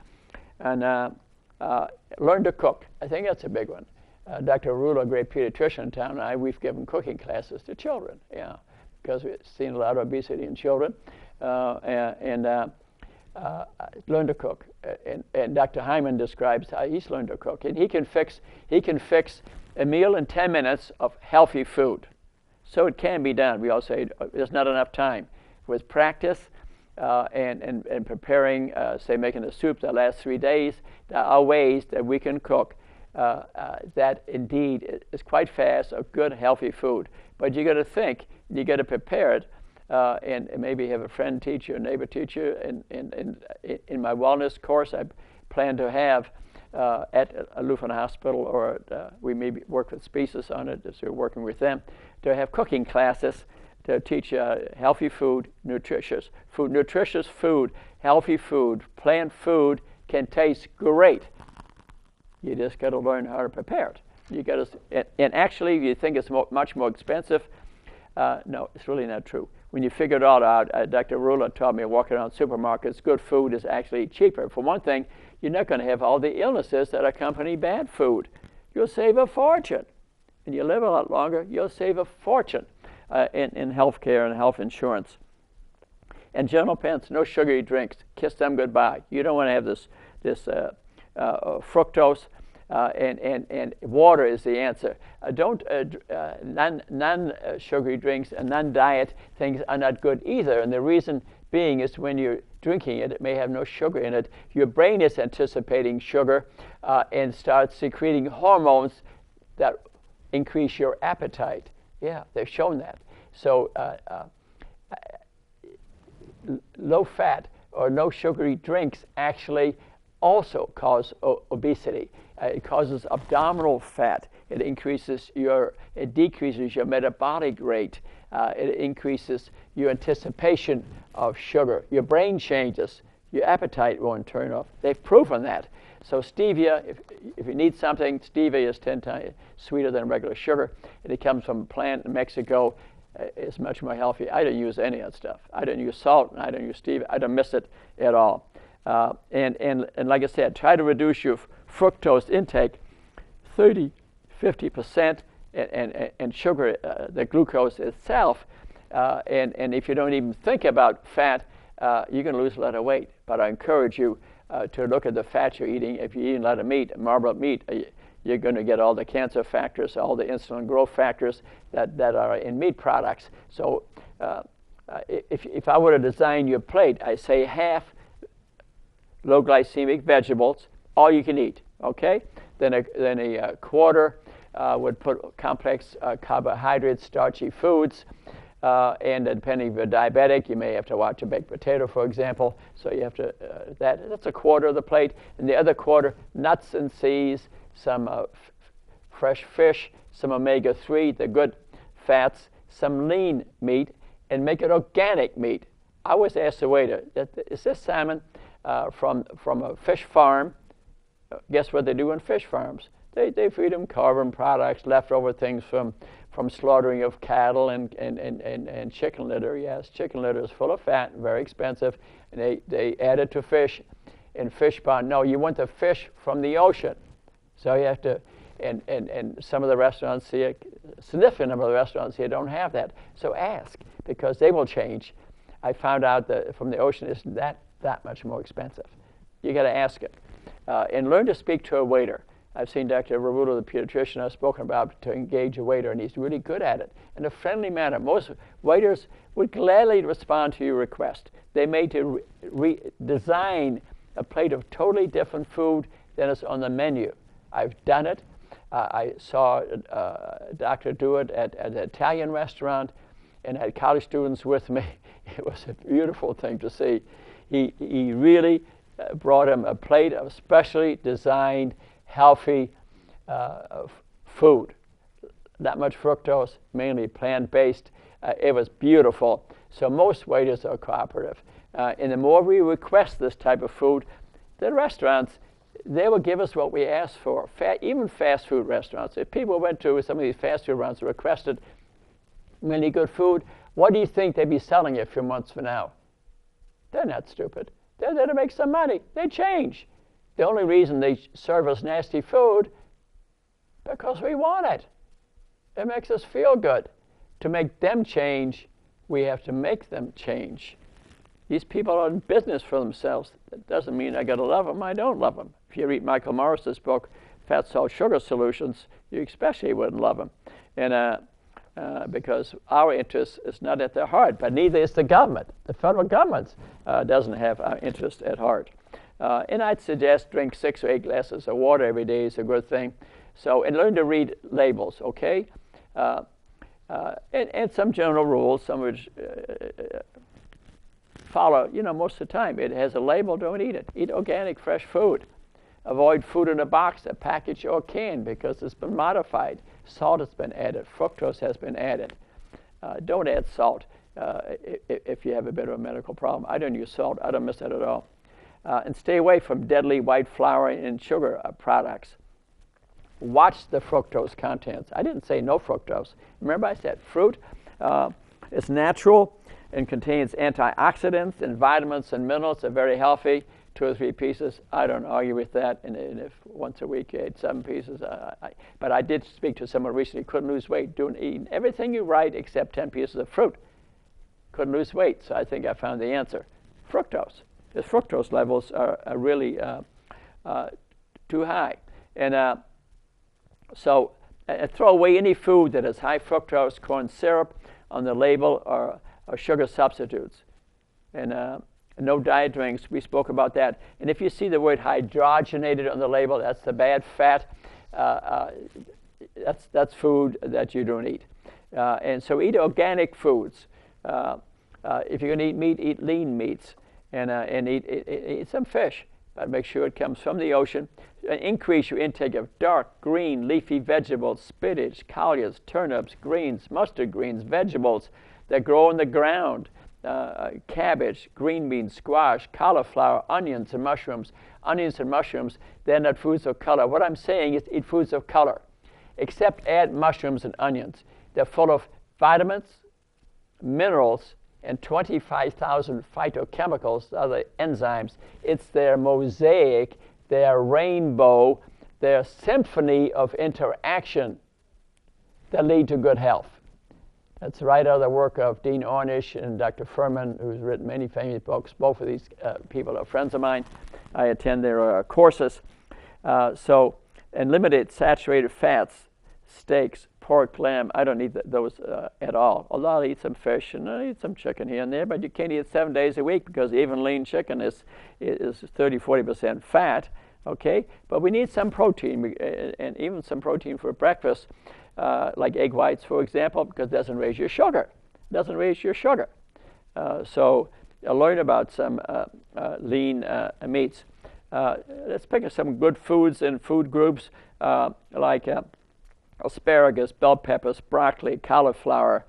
And learn to cook. I think that's a big one. Dr. Rulo, a great pediatrician in town, and I, we've given cooking classes to children, because we've seen a lot of obesity in children. Learn to cook, and Dr. Hyman describes how he's learned to cook, and he can fix a meal in 10 minutes of healthy food. So it can be done. We all say there's not enough time. With practice and preparing, say making a soup that lasts 3 days, there are ways that we can cook that indeed is quite fast of good healthy food. But you got to think, you got to prepare it. And maybe have a friend teach you, a neighbor teach you. In my wellness course, I plan to have at a Lutheran hospital, or we maybe work with Species on it, as we're working with them, to have cooking classes to teach healthy food, nutritious food, healthy food, plant food can taste great. You just got to learn how to prepare it. You got to, and actually, you think it's much more expensive. No, it's really not true. When you figure it all out, Dr. Rula taught me walking around supermarkets, good food is actually cheaper. For one thing, you're not going to have all the illnesses that accompany bad food. You'll save a fortune. And you live a lot longer, you'll save a fortune in health care and health insurance. And general pens, no sugary drinks. Kiss them goodbye. You don't want to have this fructose, and water is the answer. Non-sugary drinks and non-diet things are not good either. And the reason being is when you're drinking it, it may have no sugar in it. Your brain is anticipating sugar and starts secreting hormones that increase your appetite. Yeah, they've shown that. So low fat or no sugary drinks actually also cause obesity. It causes abdominal fat. It decreases your metabolic rate. It increases your anticipation of sugar. Your brain changes. Your appetite won't turn off. They've proven that. So stevia, if you need something, stevia is 10 times sweeter than regular sugar, and it comes from a plant in Mexico. It's much more healthy. I don't use any of that stuff. I don't use salt, and I don't use stevia. I don't miss it at all. And like I said, try to reduce your fructose intake 30, 50%, and sugar, the glucose itself. And if you don't even think about fat, you're going to lose a lot of weight. But I encourage you to look at the fat you're eating. If you eat a lot of meat, marbled meat, you're going to get all the cancer factors, all the insulin growth factors that are in meat products. So if I were to design your plate, I say half low glycemic vegetables, all you can eat, okay? Then a quarter would put complex carbohydrates, starchy foods, and depending if you're diabetic, you may have to watch a baked potato, for example. So you have to, that's a quarter of the plate. And the other quarter, nuts and seeds, some fresh fish, some omega-3, the good fats, some lean meat, and make it organic meat. I always ask the waiter, is this salmon from a fish farm? Guess what they do in fish farms? They feed them carbon products, leftover things from slaughtering of cattle and chicken litter. Yes, chicken litter is full of fat, very expensive, and they add it to fish in fish pond. No, you want the fish from the ocean. So you have to, and some of the restaurants here, a significant number of the restaurants here don't have that. So ask, because they will change. I found out that from the ocean isn't that much more expensive. You got to ask it. And learn to speak to a waiter. I've seen Dr. Ravuto, the pediatrician I've spoken about, to engage a waiter, and he's really good at it in a friendly manner. Most waiters would gladly respond to your request. They may to redesign a plate of totally different food than is on the menu. I've done it. I saw a doctor do it at an Italian restaurant and had college students with me. It was a beautiful thing to see. He really brought him a plate of specially designed, healthy food. Not much fructose, mainly plant-based. It was beautiful. So most waiters are cooperative. And the more we request this type of food, the restaurants, they will give us what we ask for. Even fast food restaurants. If people went to some of these fast food restaurants and requested really good food, what do you think they'd be selling you a few months from now? They're not stupid. They're there to make some money. They change. The only reason they serve us nasty food, because we want it. It makes us feel good. To make them change, we have to make them change. These people are in business for themselves. That doesn't mean I gotta love them. I don't love them. If you read Michael Morris's book, Fat, Salt, Sugar Solutions, you especially wouldn't love them. And because our interest is not at their heart, but neither is the government. The federal government doesn't have our interest at heart. And I'd suggest drink 6 or 8 glasses of water every day is a good thing. So, and learn to read labels, okay? And some general rules, some which follow, most of the time. It has a label, don't eat it. Eat organic, fresh food. Avoid food in a box, a package, or can because it's been modified. Salt has been added. Fructose has been added. Don't add salt if you have a bit of a medical problem. I don't use salt. I don't miss it at all. And stay away from deadly white flour and sugar products. Watch the fructose contents. I didn't say no fructose. Remember I said fruit is natural and contains antioxidants and vitamins and minerals. They're very healthy. 2 or 3 pieces. I don't argue with that. And if once a week you ate 7 pieces, but I did speak to someone recently who couldn't lose weight doing eating everything you write except 10 pieces of fruit. Couldn't lose weight. So I think I found the answer. Fructose. His fructose levels are really too high. And so throw away any food that has high fructose, corn syrup on the label, or sugar substitutes. And no diet drinks. We spoke about that. And if you see the word hydrogenated on the label, that's the bad fat. That's food that you don't eat. And so eat organic foods. If you're going to eat meat, eat lean meats. And eat some fish. But make sure it comes from the ocean. Increase your intake of dark green leafy vegetables, spinach, collards, turnips, greens, mustard greens, vegetables that grow in the ground. Cabbage, green beans, squash, cauliflower, onions, and mushrooms. Onions and mushrooms, they're not foods of color. What I'm saying is eat foods of color, except add mushrooms and onions. They're full of vitamins, minerals, and 25,000 phytochemicals, other enzymes. It's their mosaic, their rainbow, their symphony of interaction that lead to good health. That's right out of the work of Dean Ornish and Dr. Furman, who's written many famous books. Both of these people are friends of mine. I attend their courses. And limited saturated fats, steaks, pork, lamb. I don't eat those at all. Although I'll eat some fish and I eat some chicken here and there, but you can't eat it 7 days a week because even lean chicken is 30-40% fat. Okay, but we need some protein, and even some protein for breakfast. Like egg whites, for example, because it doesn't raise your sugar. It doesn't raise your sugar. So learn about some lean meats. Let's pick up some good foods and food groups like asparagus, bell peppers, broccoli, cauliflower,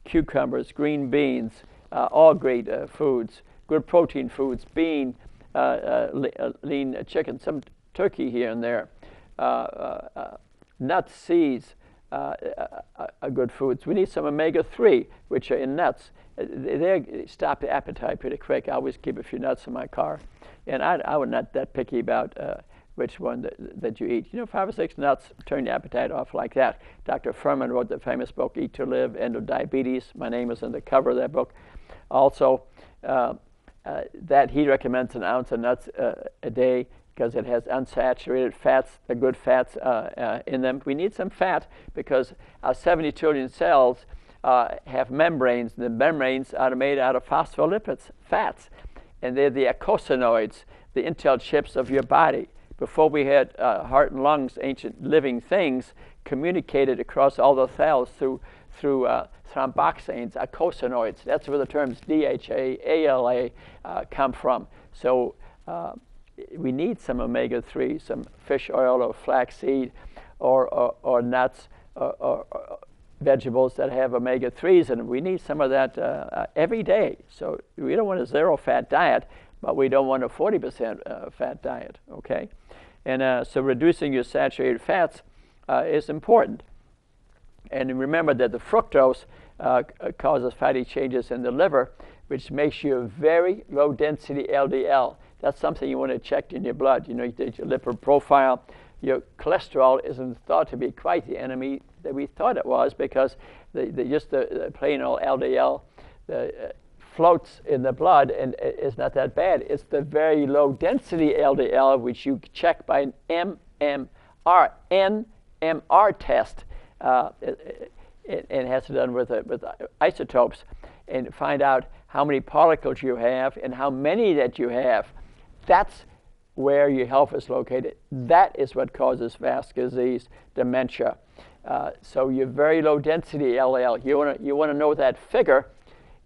cucumbers, green beans, all great foods. Good protein foods, bean, lean chicken, some turkey here and there. Nuts, seeds, are good foods. We need some omega-3, which are in nuts. They stop the appetite pretty quick. I always keep a few nuts in my car. And I would not that picky about which one that you eat. 5 or 6 nuts turn the appetite off like that. Dr. Furman wrote the famous book, Eat to Live, End of Diabetes. My name is on the cover of that book. Also, that he recommends an ounce of nuts a day because it has unsaturated fats, the good fats in them. We need some fat because our 70 trillion cells have membranes. The membranes are made out of phospholipids, fats, and they're the eicosanoids, the intel chips of your body. Before we had heart and lungs, ancient living things communicated across all the cells through thromboxanes, eicosanoids. That's where the terms DHA, ALA come from. So we need some omega-3, some fish oil or flaxseed or nuts or vegetables that have omega-3s, and we need some of that every day. So we don't want a zero-fat diet, but we don't want a 40% fat diet, okay? And so reducing your saturated fats is important. And remember that the fructose causes fatty changes in the liver, which makes you a very low-density LDL. That's something you want to check in your blood. You did your lipid profile. Your cholesterol isn't thought to be quite the enemy that we thought it was because just the plain old LDL floats in the blood and it's not that bad. It's the very low-density LDL, which you check by an NMR test. It has to be done with isotopes and find out how many particles you have and how many that you have. That's where your health is located. That is what causes vascular disease, dementia. So your very low density LDL, you want to know that figure,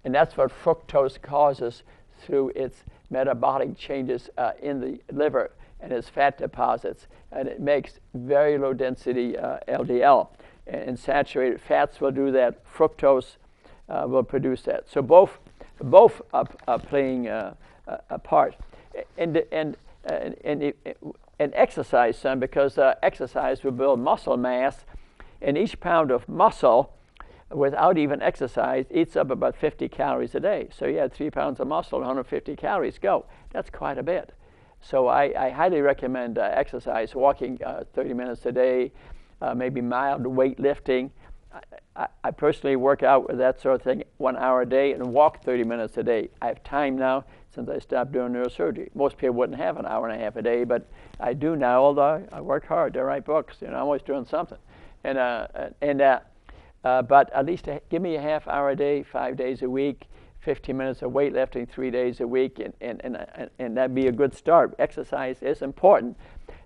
and that's what fructose causes through its metabolic changes in the liver and its fat deposits, and it makes very low density LDL. And saturated fats will do that. Fructose will produce that. So both are playing a part. And exercise some, because exercise will build muscle mass, and each pound of muscle without even exercise eats up about 50 calories a day. So you had 3 pounds of muscle, 150 calories go. That's quite a bit. So I highly recommend exercise, walking 30 minutes a day, maybe mild weightlifting. I personally work out with that sort of thing 1 hour a day and walk 30 minutes a day. I have time now since I stopped doing neurosurgery. Most people wouldn't have an hour and a half a day, but I do now, although I work hard to write books. I'm always doing something. But at least give me a half hour a day, 5 days a week, 15 minutes of weightlifting 3 days a week, and that'd be a good start. Exercise is important.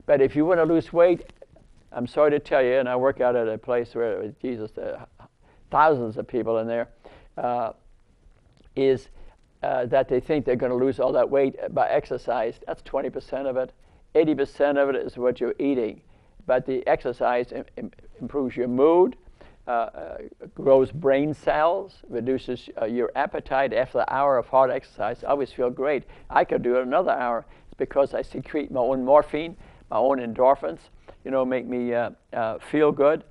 But if you want to lose weight, I'm sorry to tell you, and I work out at a place where, Jesus, thousands of people in there, is that they think they're going to lose all that weight by exercise. That's 20% of it. 80% of it is what you're eating. But the exercise improves your mood, grows brain cells, reduces your appetite after the hour of hard exercise. I always feel great. I could do it another hour. It's because I secrete my own morphine, my own endorphins, make me feel good.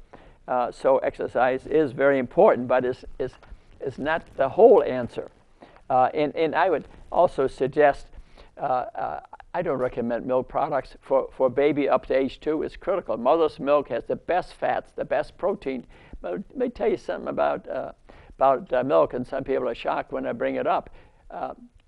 So exercise is very important, but it's not the whole answer. And I would also suggest, I don't recommend milk products for baby up to age 2. It's critical. Mother's milk has the best fats, the best protein. But let me tell you something about milk, and some people are shocked when I bring it up.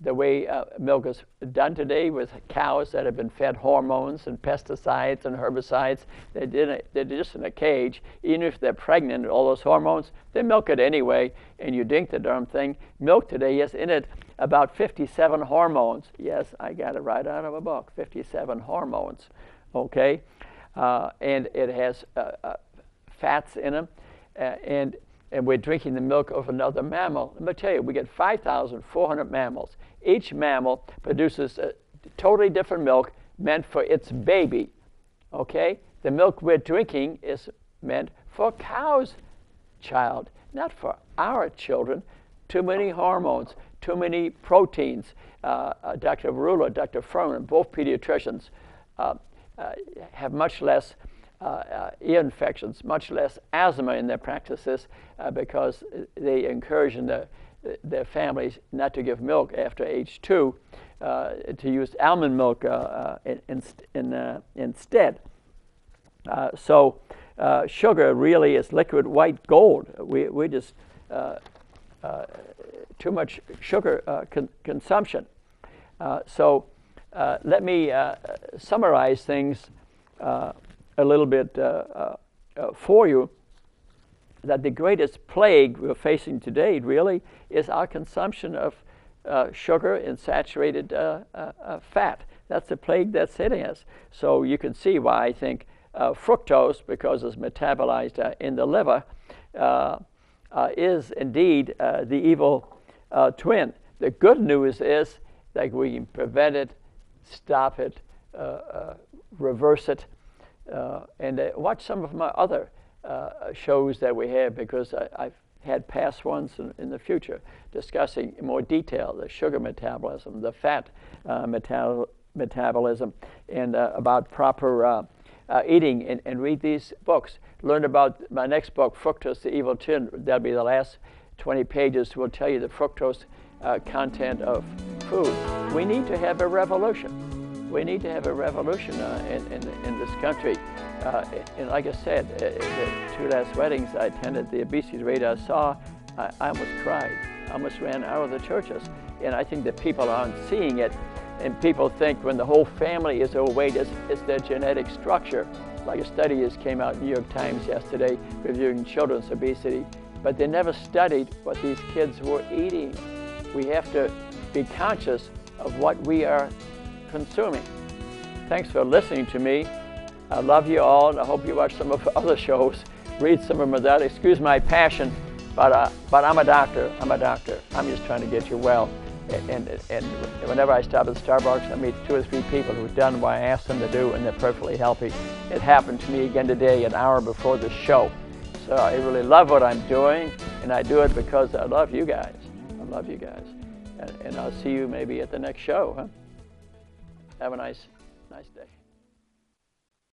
The way milk is done today with cows that have been fed hormones and pesticides and herbicides, they're just in a cage. Even if they're pregnant, all those hormones, they milk it anyway, and you drink the darn thing. Milk today has in it about 57 hormones. Yes, I got it right out of a book, 57 hormones, okay? And it has fats in them, and we're drinking the milk of another mammal. Let me tell you, we get 5,400 mammals. Each mammal produces a totally different milk meant for its baby, okay? The milk we're drinking is meant for cow's child, not for our children. Too many hormones, too many proteins. Dr. Varula, Dr. Furman, both pediatricians, have much less ear infections, much less asthma in their practices because they encourage their families not to give milk after age 2, to use almond milk instead. So sugar really is liquid white gold. We just too much sugar consumption. So let me summarize things a little bit for you. That the greatest plague we're facing today really is our consumption of sugar and saturated fat. That's the plague that's hitting us. So you can see why I think fructose, because it's metabolized in the liver, is indeed the evil twin. The good news is that we can prevent it, stop it, reverse it, and watch some of my other shows that we have, because I've had past ones in the future discussing in more detail the sugar metabolism, the fat metabolism, and about proper eating, and read these books. Learn about my next book, Fructose, the Evil Twin. That'll be the last 20 pages. Will tell you the fructose content of food. We need to have a revolution. We need to have a revolution in this country. And like I said, the 2 last weddings I attended, the obesity rate I saw, I almost cried. I almost ran out of the churches. And I think that people aren't seeing it. And people think when the whole family is overweight, it's their genetic structure. Like a study just came out in the New York Times yesterday reviewing children's obesity. But they never studied what these kids were eating. We have to be conscious of what we are consuming. Thanks for listening to me. I love you all, and I hope you watch some of the other shows. Read some of them without, excuse my passion, but I'm a doctor. I'm a doctor. I'm just trying to get you well. And whenever I stop at Starbucks, I meet 2 or 3 people who've done what I asked them to do, and they're perfectly healthy. It happened to me again today, an hour before the show. So I really love what I'm doing, and I do it because I love you guys. I love you guys. And I'll see you maybe at the next show. Huh? Have a nice day.